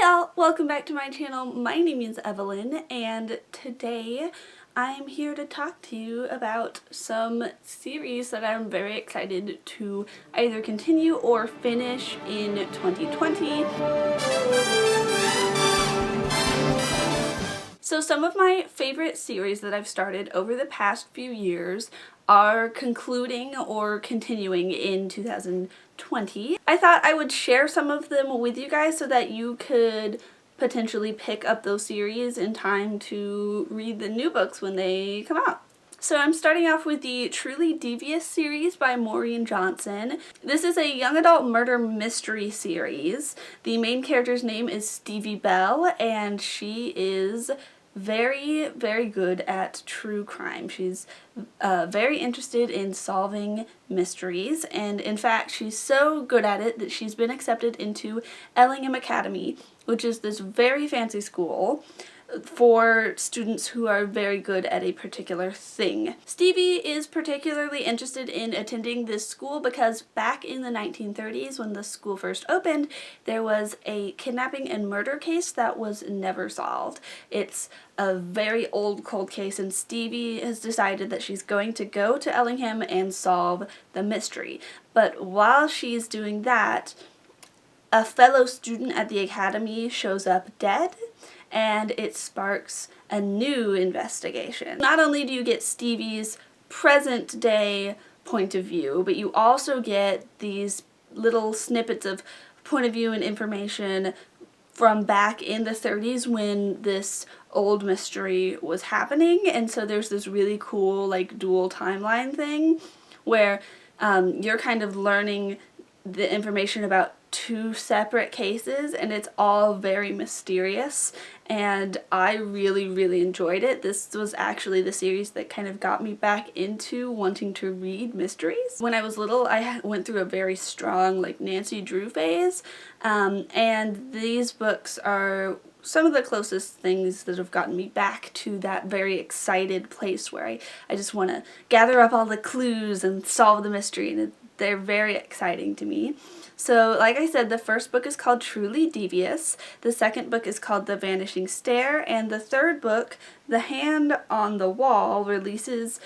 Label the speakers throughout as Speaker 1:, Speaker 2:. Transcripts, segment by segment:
Speaker 1: y'all, welcome back to my channel. My name is Evelyn and today I'm here to talk to you about some series that I'm very excited to either continue or finish in 2020. So some of my favorite series that I've started over the past few years are concluding or continuing in 2020. I thought I would share some of them with you guys so that you could potentially pick up those series in time to read the new books when they come out. So I'm starting off with the Truly Devious series by Maureen Johnson. This is a young adult murder mystery series. The main character's name is Stevie Bell and she is very, very good at true crime. She's very interested in solving mysteries, and in fact she's so good at it that she's been accepted into Ellingham Academy, which is this very fancy school for students who are very good at a particular thing. Stevie is particularly interested in attending this school because back in the 1930s when the school first opened, there was a kidnapping and murder case that was never solved. It's a very old cold case and Stevie has decided that she's going to go to Ellingham and solve the mystery. But while she's doing that, a fellow student at the academy shows up dead, and it sparks a new investigation. Not only do you get Stevie's present day point of view, but you also get these little snippets of point of view and information from back in the 30s when this old mystery was happening, and so there's this really cool like dual timeline thing where you're kind of learning the information about two separate cases and it's all very mysterious, and I really enjoyed it. This was actually the series that kind of got me back into wanting to read mysteries. When I was little I went through a very strong like Nancy Drew phase, and these books are some of the closest things that have gotten me back to that very excited place where I just want to gather up all the clues and solve the mystery, and they're very exciting to me. So like I said, the first book is called Truly Devious, the second book is called The Vanishing Stair, and the third book, The Hand on the Wall, releases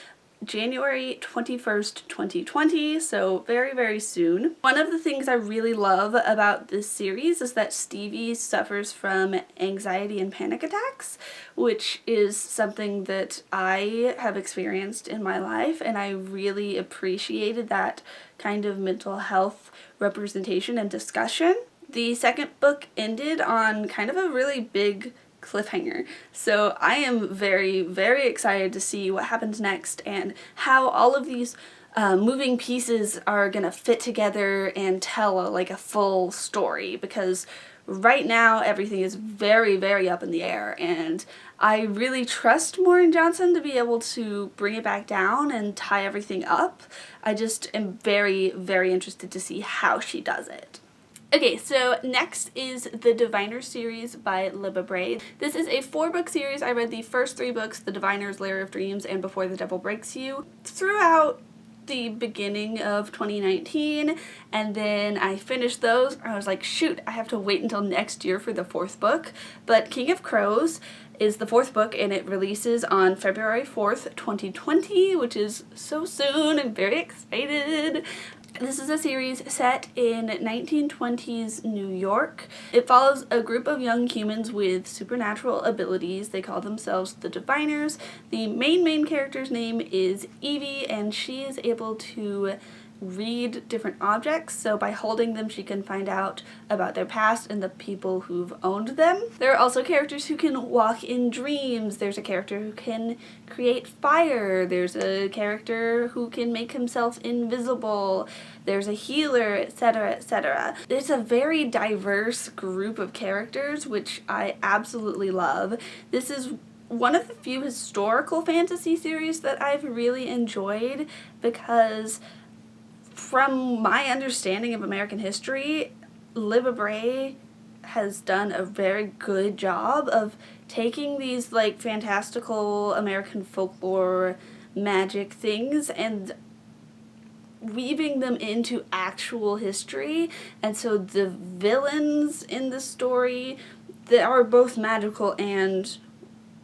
Speaker 1: January 21st, 2020, so very soon. One of the things I really love about this series is that Stevie suffers from anxiety and panic attacks, which is something that I have experienced in my life, and I really appreciated that kind of mental health representation and discussion. The second book ended on kind of a really big cliffhanger, so I am very excited to see what happens next and how all of these moving pieces are gonna fit together and tell like a full story, because right now everything is very up in the air, and I really trust Maureen Johnson to be able to bring it back down and tie everything up. I just am very interested to see how she does it. Okay, so next is the Diviner series by Libba Bray. This is a 4-book series. I read the first 3 books, The Diviner's Lair of Dreams and Before the Devil Breaks You, throughout the beginning of 2019, and then I finished those. I was like, shoot, I have to wait until next year for the 4th book. But King of Crows is the 4th book and it releases on February 4th, 2020, which is so soon. I'm very excited. This is a series set in 1920s New York. It follows a group of young humans with supernatural abilities. They call themselves the Diviners. The main character's name is Evie, and she is able to read different objects, so by holding them she can find out about their past and the people who've owned them. There are also characters who can walk in dreams. There's a character who can create fire. There's a character who can make himself invisible. There's a healer, etc. It's a very diverse group of characters, which I absolutely love. This is one of the few historical fantasy series that I've really enjoyed because from my understanding of American history, Libba Bray has done a very good job of taking these like fantastical American folklore magic things and weaving them into actual history. And so the villains in the story they are both magical and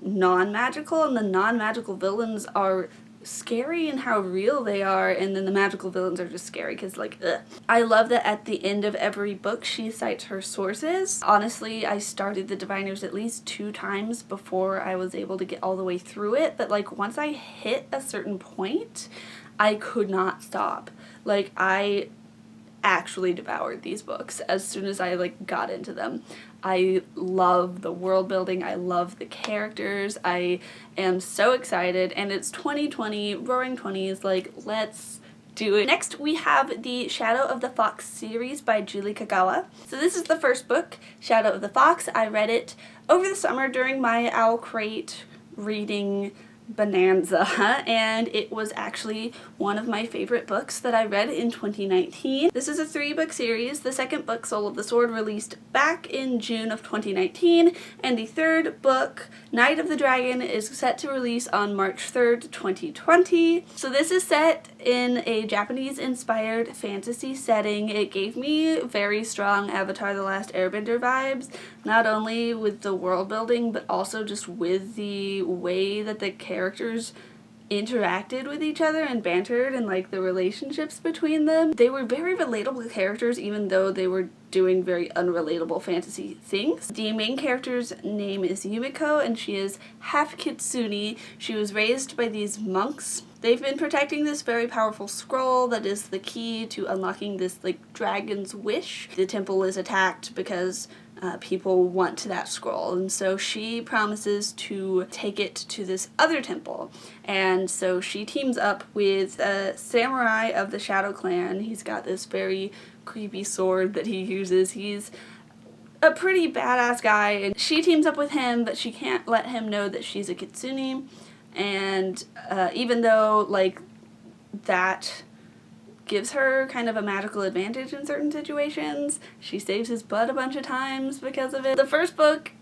Speaker 1: non-magical, and the non-magical villains are scary in how real they are, and then the magical villains are just scary because, like, ugh. I love that at the end of every book she cites her sources. Honestly, I started the Diviners at least 2 times before I was able to get all the way through it, but like once I hit a certain point, I could not stop. Like, I actually devoured these books as soon as I like got into them. I love the world building, I love the characters, I am so excited, and it's 2020, Roaring 20s, like, let's do it. Next we have the Shadow of the Fox series by Julie Kagawa. So this is the first book, Shadow of the Fox. I read it over the summer during my Owl Crate reading bonanza, and it was actually one of my favorite books that I read in 2019. This is a 3-book series. The second book, Soul of the Sword, released back in June of 2019, and the third book, Night of the Dragon, is set to release on March 3rd, 2020. So this is set in a Japanese-inspired fantasy setting. It gave me very strong Avatar: The Last Airbender vibes, not only with the world building, but also just with the way that the characters interacted with each other and bantered, and like the relationships between them. They were very relatable characters even though they were doing very unrelatable fantasy things. The main character's name is Yumiko, and she is half Kitsune. She was raised by these monks. They've been protecting this very powerful scroll that is the key to unlocking this like dragon's wish. The temple is attacked because people want that scroll, and so she promises to take it to this other temple, and so she teams up with a samurai of the Shadow Clan. He's got this very creepy sword that he uses. He's a pretty badass guy, and she teams up with him, but she can't let him know that she's a kitsune, and even though like that gives her kind of a magical advantage in certain situations, she saves his butt a bunch of times because of it. The first book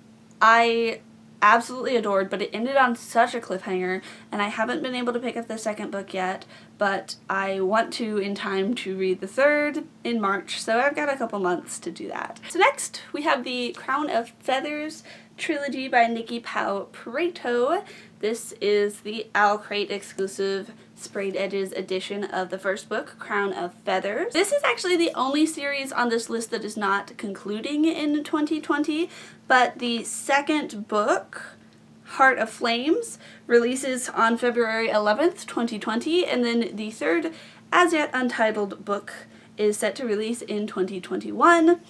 Speaker 1: I absolutely adored, but it ended on such a cliffhanger, and I haven't been able to pick up the second book yet, but I want to in time to read the third in March, so I've got a couple months to do that. So next we have the Crown of Feathers trilogy by Nikki Pao Pareto. This is the Owl Crate exclusive sprayed edges edition of the first book, Crown of Feathers. This is actually the only series on this list that is not concluding in 2020, but the second book, Heart of Flames, releases on February 11th, 2020, and then the third, as yet untitled book, is set to release in 2021,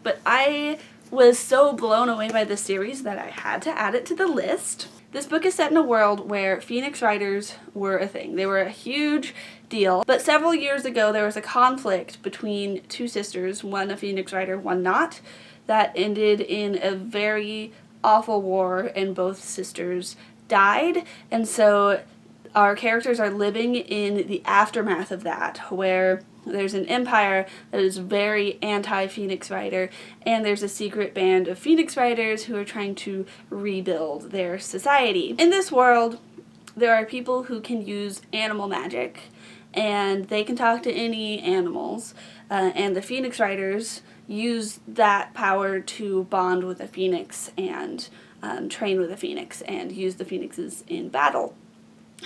Speaker 1: but I was so blown away by this series that I had to add it to the list. This book is set in a world where Phoenix Riders were a thing. They were a huge deal, but several years ago there was a conflict between 2 sisters, one a Phoenix Rider, one not, that ended in a very awful war, and both sisters died, and so our characters are living in the aftermath of that, where there's an empire that is very anti-Phoenix Rider, and there's a secret band of Phoenix Riders who are trying to rebuild their society. In this world, there are people who can use animal magic, and they can talk to any animals, and the Phoenix Riders use that power to bond with a phoenix and train with a phoenix and use the phoenixes in battle.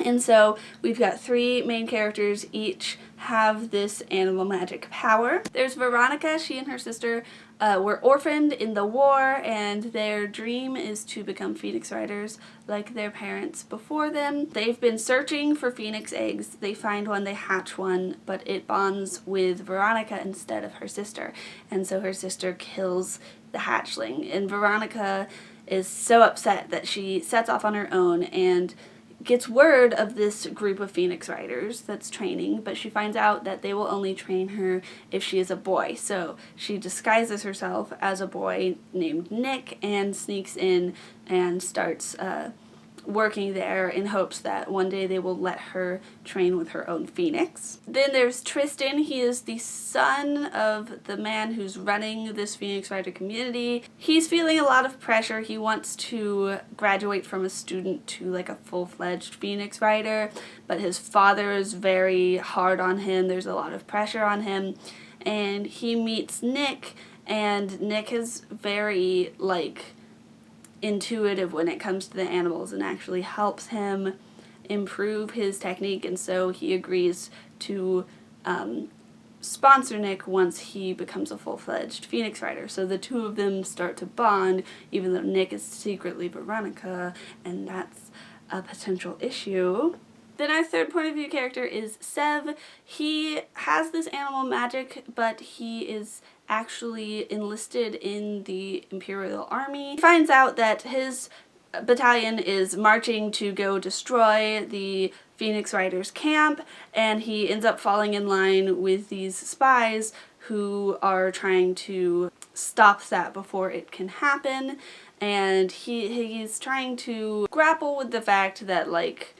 Speaker 1: And so we've got 3 main characters, each have this animal magic power. There's Veronica. She and her sister were orphaned in the war, and their dream is to become Phoenix Riders like their parents before them. They've been searching for phoenix eggs. They find one, they hatch one, but it bonds with Veronica instead of her sister, and so her sister kills the hatchling, and Veronica is so upset that she sets off on her own and gets word of this group of Phoenix Riders that's training, but she finds out that they will only train her if she is a boy. So she disguises herself as a boy named Nick and sneaks in and starts working there in hopes that one day they will let her train with her own phoenix. Then there's Tristan. He is the son of the man who's running this Phoenix Rider community. He's feeling a lot of pressure. He wants to graduate from a student to like a full-fledged Phoenix Rider, but his father is very hard on him. There's a lot of pressure on him, and he meets Nick, and Nick is very like intuitive when it comes to the animals and actually helps him improve his technique, and so he agrees to sponsor Nick once he becomes a full-fledged Phoenix Rider. So the two of them start to bond, even though Nick is secretly Veronica, and that's a potential issue. Then our third point of view character is Sev. He has this animal magic, but he is actually enlisted in the Imperial Army. He finds out that his battalion is marching to go destroy the Phoenix Riders camp, and he ends up falling in line with these spies who are trying to stop that before it can happen, and he's trying to grapple with the fact that, like,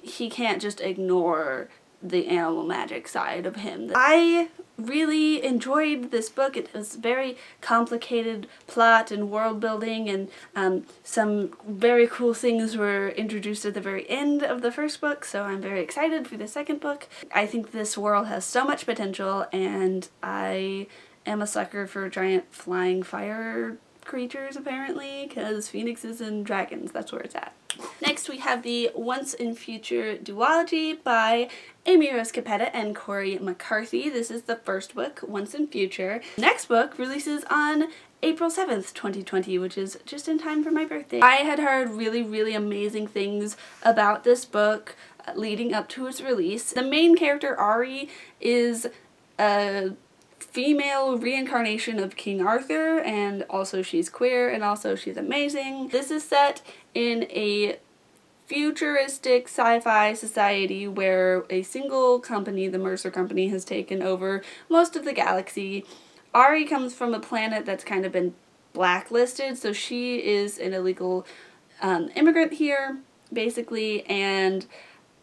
Speaker 1: he can't just ignore the animal magic side of him. I really enjoyed this book. It was very complicated plot and world building, and some very cool things were introduced at the very end of the first book, so I'm very excited for the second book. I think this world has so much potential, and I am a sucker for giant flying fire creatures, apparently, because phoenixes and dragons, that's where it's at. Next we have the Once and Future duology by Amy Rose Capetta and Corey McCarthy. This is the first book, Once and Future. Next book releases on April 7th, 2020, which is just in time for my birthday. I had heard really, really amazing things about this book leading up to its release. The main character, Ari, is a female reincarnation of King Arthur, and also she's queer, and also she's amazing. This is set in a futuristic sci-fi society where a single company, the Mercer Company, has taken over most of the galaxy. Ari comes from a planet that's kind of been blacklisted, so she is an illegal immigrant here, basically, and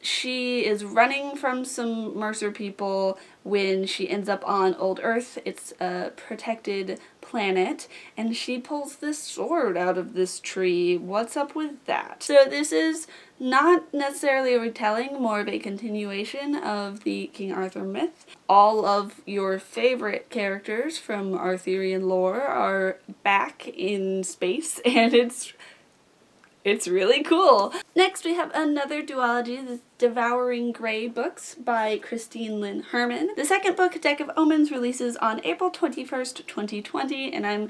Speaker 1: she is running from some Mercer people when she ends up on Old Earth. It's a protected planet, and she pulls this sword out of this tree. What's up with that? So this is not necessarily a retelling, more of a continuation of the King Arthur myth. All of your favorite characters from Arthurian lore are back in space, and it's really cool. Next we have another duology, the Devouring Gray books by Christine Lynn Herman. The second book, Deck of Omens, releases on April 21st, 2020, and I'm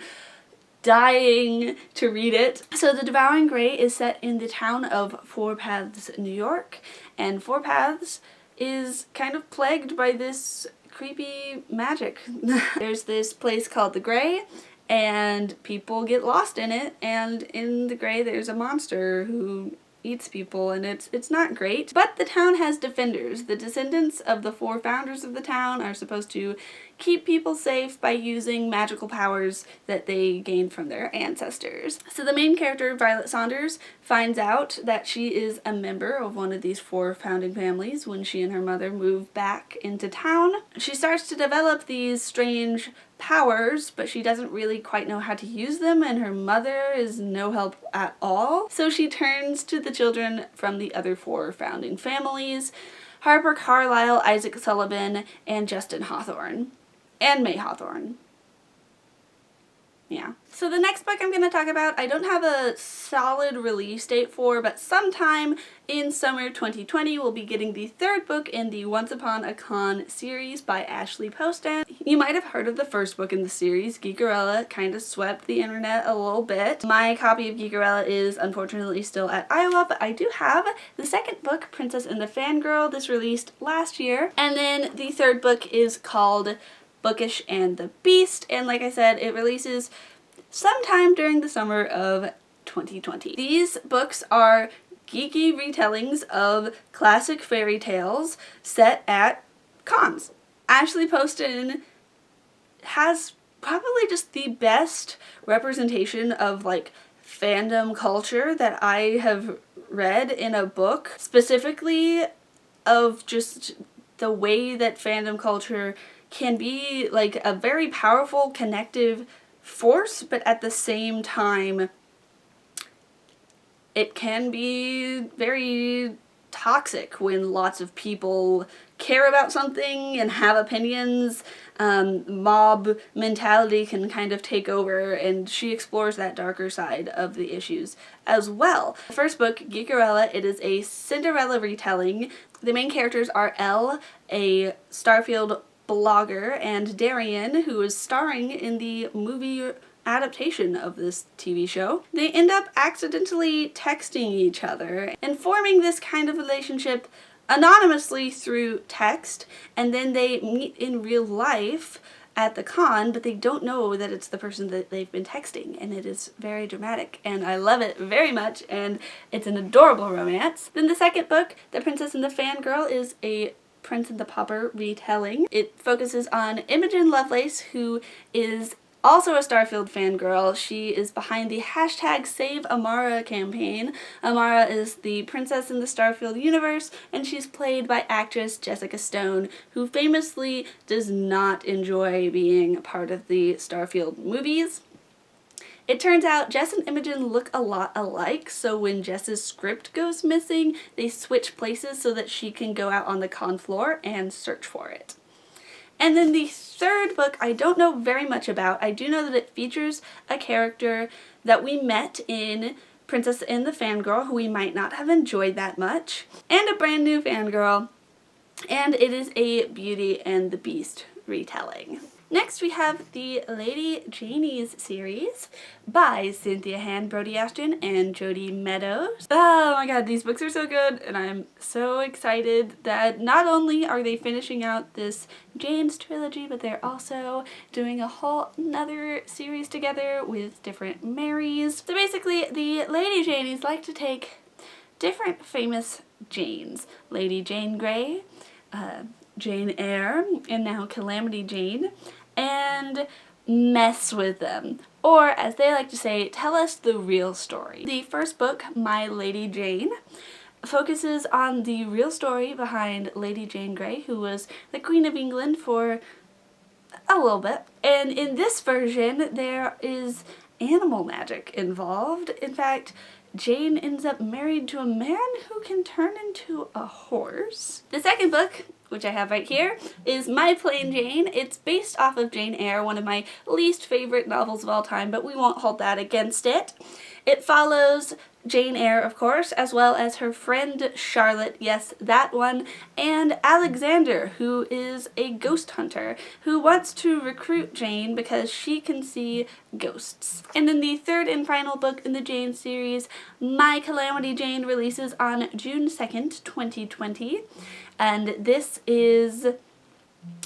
Speaker 1: dying to read it. So the Devouring Gray is set in the town of Four Paths, New York, and Four Paths is kind of plagued by this creepy magic. There's this place called the Gray, and people get lost in it, and in the Gray there's a monster who eats people, and it's not great. But the town has defenders. The descendants of the four founders of the town are supposed to keep people safe by using magical powers that they gained from their ancestors. So the main character, Violet Saunders, finds out that she is a member of one of these four founding families when she and her mother move back into town. She starts to develop these strange powers, but she doesn't really quite know how to use them, and her mother is no help at all. So she turns to the children from the other four founding families, Harper Carlyle, Isaac Sullivan, and Justin Hawthorne. And May Hawthorne. Yeah. So the next book I'm going to talk about, I don't have a solid release date for, but sometime in summer 2020 we'll be getting the third book in the Once Upon a Con series by Ashley Postan. You might have heard of the first book in the series. Geekerella kind of swept the internet a little bit. My copy of Geekerella is unfortunately still at Iowa, but I do have the second book, Princess and the Fangirl. This released last year. And then the third book is called Bookish and the Beast, and like I said, it releases sometime during the summer of 2020. These books are geeky retellings of classic fairy tales set at cons. Ashley Postan has probably just the best representation of like fandom culture that I have read in a book, specifically of just the way that fandom culture can be like a very powerful connective force, but at the same time it can be very toxic when lots of people care about something and have opinions, mob mentality can kind of take over, and she explores that darker side of the issues as well. The first book, Geekerella, it is a Cinderella retelling. The main characters are Elle, a Starfield blogger, and Darian, who is starring in the movie adaptation of this TV show. They end up accidentally texting each other and forming this kind of relationship anonymously through text, and then they meet in real life at the con, but they don't know that it's the person that they've been texting, and it is very dramatic, and I love it very much, and it's an adorable romance. Then the second book, The Princess and the Fangirl, is a Prince and the Pauper retelling. It focuses on Imogen Lovelace, who is also a Starfield fangirl. She is behind the hashtag Save Amara campaign. Amara is the princess in the Starfield universe, and she's played by actress Jessica Stone, who famously does not enjoy being part of the Starfield movies. It turns out Jess and Imogen look a lot alike, so when Jess's script goes missing, they switch places so that she can go out on the con floor and search for it. And then the third book I don't know very much about. I do know that it features a character that we met in Princess and the Fangirl, who we might not have enjoyed that much, and a brand new fangirl, and it is a Beauty and the Beast retelling. Next we have the Lady Janie's series by Cynthia Hand, Brody Ashton, and Jody Meadows. Oh my god, these books are so good, and I'm so excited that not only are they finishing out this Jane's trilogy, but they're also doing a whole another series together with different Marys. So basically, the Lady Janies like to take different famous Janes. Lady Jane Grey, Jane Eyre, and now Calamity Jane, and mess with them. Or, as they like to say, tell us the real story. The first book, My Lady Jane, focuses on the real story behind Lady Jane Grey, who was the Queen of England for a little bit. And in this version, there is animal magic involved. In fact, Jane ends up married to a man who can turn into a horse. The second book, which I have right here, is My Plain Jane. It's based off of Jane Eyre, one of my least favorite novels of all time, but we won't hold that against it. It follows Jane Eyre, of course, as well as her friend Charlotte, yes, that one, and Alexander, who is a ghost hunter who wants to recruit Jane because she can see ghosts. And then the third and final book in the Jane series, My Calamity Jane, releases on June 2nd, 2020, and this is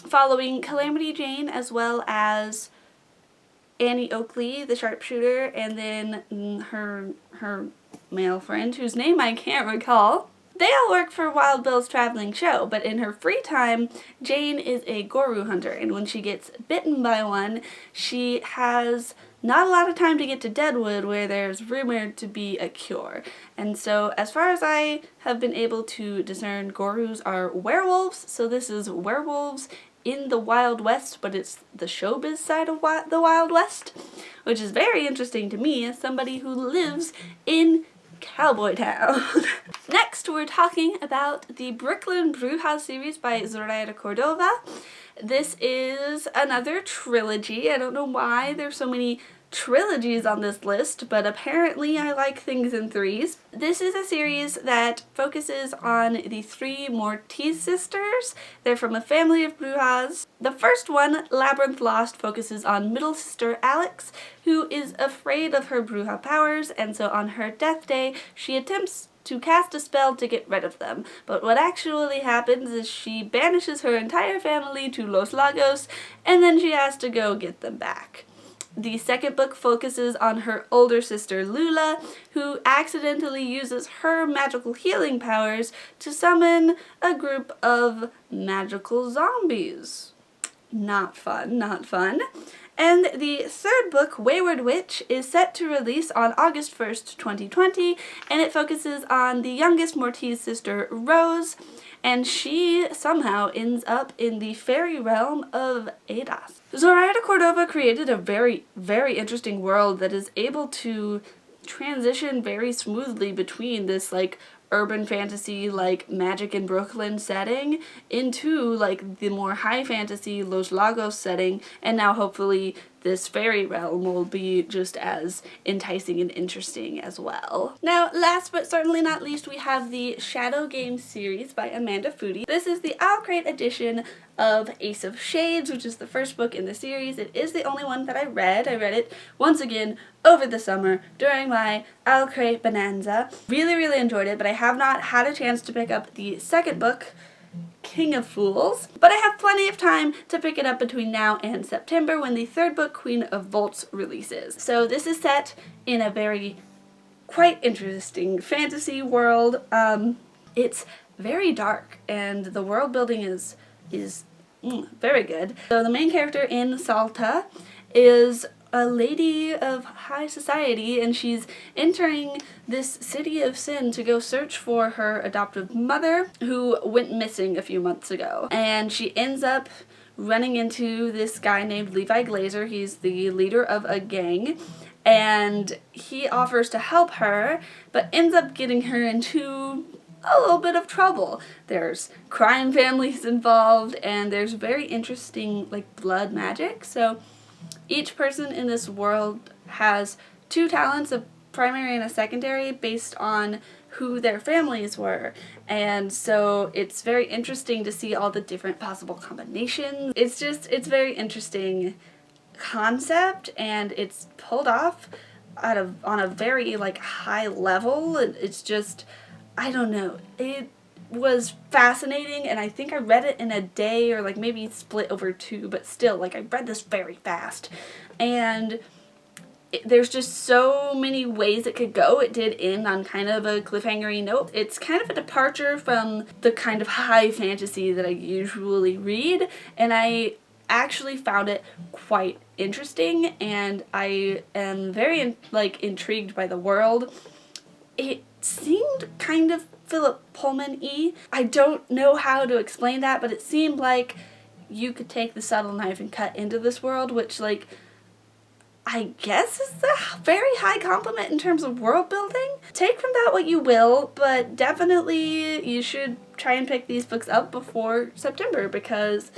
Speaker 1: following Calamity Jane as well as Annie Oakley, the sharpshooter, and then her male friend, whose name I can't recall. They all work for Wild Bill's traveling show, but in her free time, Jane is a Goru hunter, and when she gets bitten by one, she has not a lot of time to get to Deadwood, where there's rumored to be a cure. And so, as far as I have been able to discern, Gorus are werewolves, so this is werewolves in the Wild West, but it's the showbiz side of the Wild West, which is very interesting to me as somebody who lives in Cowboy Town. Next, we're talking about the Brooklyn Bruja series by Zoraida Cordova. This is another trilogy. I don't know why there's so many trilogies on this list, but apparently I like things in threes. This is a series that focuses on the three Mortiz sisters. They're from a family of brujas. The first one, Labyrinth Lost, focuses on middle sister Alex, who is afraid of her bruja powers, and so on her death day, she attempts to cast a spell to get rid of them. But what actually happens is she banishes her entire family to Los Lagos, and then she has to go get them back. The second book focuses on her older sister Lula, who accidentally uses her magical healing powers to summon a group of magical zombies. Not fun, not fun. And the third book, Wayward Witch, is set to release on August 1st, 2020, and it focuses on the youngest Mortiz sister, Rose, and she somehow ends up in the fairy realm of Adas. Zoraida Cordova created a very, very interesting world that is able to transition very smoothly between this like urban fantasy like Magic in Brooklyn setting into like the more high fantasy Los Lagos setting, and now hopefully this fairy realm will be just as enticing and interesting as well. Now, last but certainly not least, we have the Shadow Game series by Amanda Foody. This is the Owlcrate edition of Ace of Shades, which is the first book in the series. It is the only one that I read. I read it once again over the summer during my Owlcrate bonanza. Really, really enjoyed it, but I have not had a chance to pick up the second book, King of Fools, but I have plenty of time to pick it up between now and September when the third book, Queen of Volts, releases. So this is set in a very quite interesting fantasy world. It's very dark and the world building is very good. So the main character in Salta is a lady of high society, and she's entering this city of sin to go search for her adoptive mother who went missing a few months ago. And she ends up running into this guy named Levi Glazer. He's the leader of a gang, and he offers to help her, but ends up getting her into a little bit of trouble. There's crime families involved, and there's very interesting like blood magic. So each person in this world has two talents, a primary and a secondary, based on who their families were. And so it's very interesting to see all the different possible combinations. It's very interesting concept, and it's pulled off on a very like high level. It's just, I don't know, it was fascinating, and I think I read it in a day, or like maybe split over two, but still, like, I read this very fast, and there's just so many ways it could go. It did end on kind of a cliffhanger-y note. It's kind of a departure from the kind of high fantasy that I usually read, and I actually found it quite interesting, and I am very intrigued by the world. It seemed kind of Philip Pullman-y. I don't know how to explain that, but it seemed like you could take the subtle knife and cut into this world, which, like, I guess is a very high compliment in terms of world building. Take from that what you will, but definitely you should try and pick these books up before September, because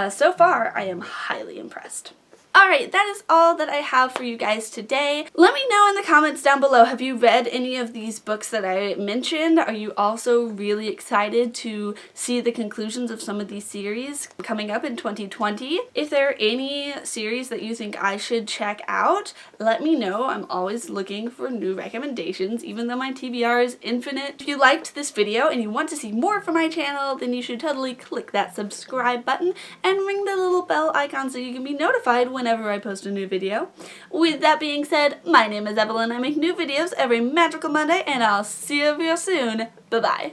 Speaker 1: so far I am highly impressed. Alright, that is all that I have for you guys today. Let me know in the comments down below, have you read any of these books that I mentioned? Are you also really excited to see the conclusions of some of these series coming up in 2020? If there are any series that you think I should check out, let me know. I'm always looking for new recommendations, even though my TBR is infinite. If you liked this video and you want to see more from my channel, then you should totally click that subscribe button and ring the little bell icon so you can be notified whenever I post a new video. With that being said, my name is Evelyn. I make new videos every magical Monday, and I'll see you real soon. Bye-bye.